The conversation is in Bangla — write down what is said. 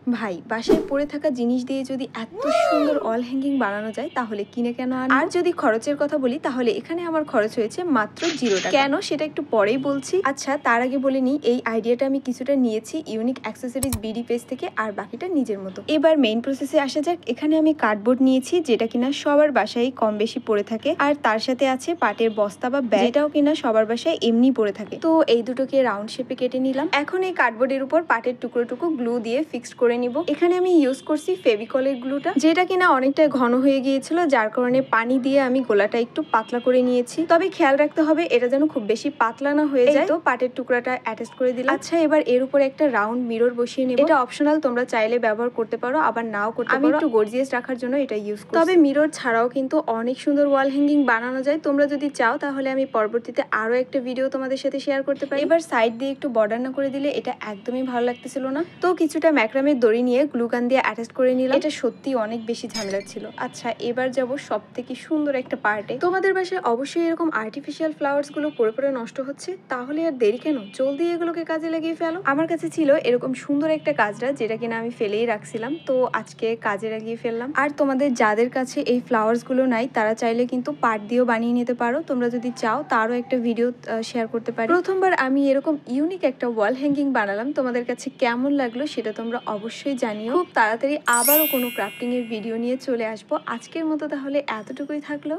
ভাই বাসায় পড়ে থাকা জিনিস দিয়ে যদি এত সুন্দর ওয়াল হ্যাঙ্গিং বানানো যায় তাহলে কিনে কেন আনবো? আর যদি খরচের কথা বলি তাহলে এখানে আমার খরচ হয়েছে মাত্র 0 টাকা। কেন সেটা একটু পরেই বলছি। আচ্ছা তার আগে বলে নিই, এই আইডিয়াটা আমি কিছুটা নিয়েছি ইউনিক অ্যাক্সেসরিজ বিডি পেজ থেকে, আর বাকিটা নিজের মতো। এবার মেইন প্রসেসে আসা যাক। এখানে আমি কার্ডবোর্ড নিয়েছি, যেটা কিনা সবার বাসায় কম বেশি পড়ে থাকে, আর তার সাথে আছে পাটের বস্তা বা ব্যাগ, যেটাও কিনা সবার বাসায় এমনি পড়ে থাকে। তো এই দুটোকে রাউন্ড শেপে কেটে নিলাম। এখন এই কার্ডবোর্ডের উপর পাটের টুকরো গ্লু দিয়ে ফিক্সড করে নিব। এখানে আমি ইউজ করছি ফেভিকলের গ্লুটা, যেটা কিনা অনেকটা ঘন হয়ে গিয়েছিল, যার কারণে পানি দিয়ে আমি গোলাটা একটু পাতলা করে নিয়েছি। তবে খেয়াল রাখতে হবে এটা যেন খুব বেশি পাতলা না হয়ে যায়। তো পাটের টুকরাটা অ্যাটাচ করে দিলাম। আচ্ছা এবার এর উপরে একটা রাউন্ড মিরর বসিয়ে নেব। এটা অপশনাল, তোমরা চাইলে ব্যবহার করতে পারো আবার নাও করতে পারো। আমি একটু গর্জিয়াস রাখার জন্য এটা ইউজ করি। তবে মিরর ছাড়াও কিন্তু অনেক সুন্দর ওয়াল হ্যাঙ্গিং বানানো যায়। তোমরা যদি চাও তাহলে আমি পরবর্তীতে আরো একটা ভিডিও তোমাদের সাথে শেয়ার করতে পারি। এবার সাইড দিয়ে একটু বর্ডার না করে দিলে এটা একদমই ভালো লাগতেছিল না। তো কিছুটা ম্যাক্রামের দড়ি নিয়ে গ্লুগান দিয়ে অ্যাটাচ করে নিলাম। এটা সত্যি অনেক বেশি ঝামেলা ছিল। আচ্ছা এবার যাব সব থেকে সুন্দর একটা পার্টে। তোমাদের বাসায় অবশ্যই এরকম আর্টিফিশিয়াল ফ্লাওয়ার্স গুলো পড়ে পড়ে নষ্ট হচ্ছে, তাহলে আর দেরি কেন, জলদি এগুলোকে কাজে লাগিয়ে ফেলো। আমার কাছে ছিল এরকম সুন্দর একটা কাজটা, যেটা কিনা আমি ফেলেই রাখছিলাম, তো আজকে কাজে লাগিয়ে ফেললাম। আর তোমাদের যাদের কাছে এই ফ্লাওয়ার্স গুলো নাই তারা চাইলে কিন্তু পাট দিয়েও বানিয়ে নিতে পারো। তোমরা যদি চাও তারও একটা ভিডিও শেয়ার করতে পারি। প্রথমবার আমি এরকম ইউনিক একটা ওয়াল হ্যাঙ্গিং বানালাম, তোমাদের কাছে কেমন লাগলো সেটা তোমরা অবশ্যই জানিও। খুব তাড়াতাড়ি আবারও কোনো ক্রাফটিং এর ভিডিও নিয়ে চলে আসবো। আজকের মতো তাহলে এতটুকুই থাকলো।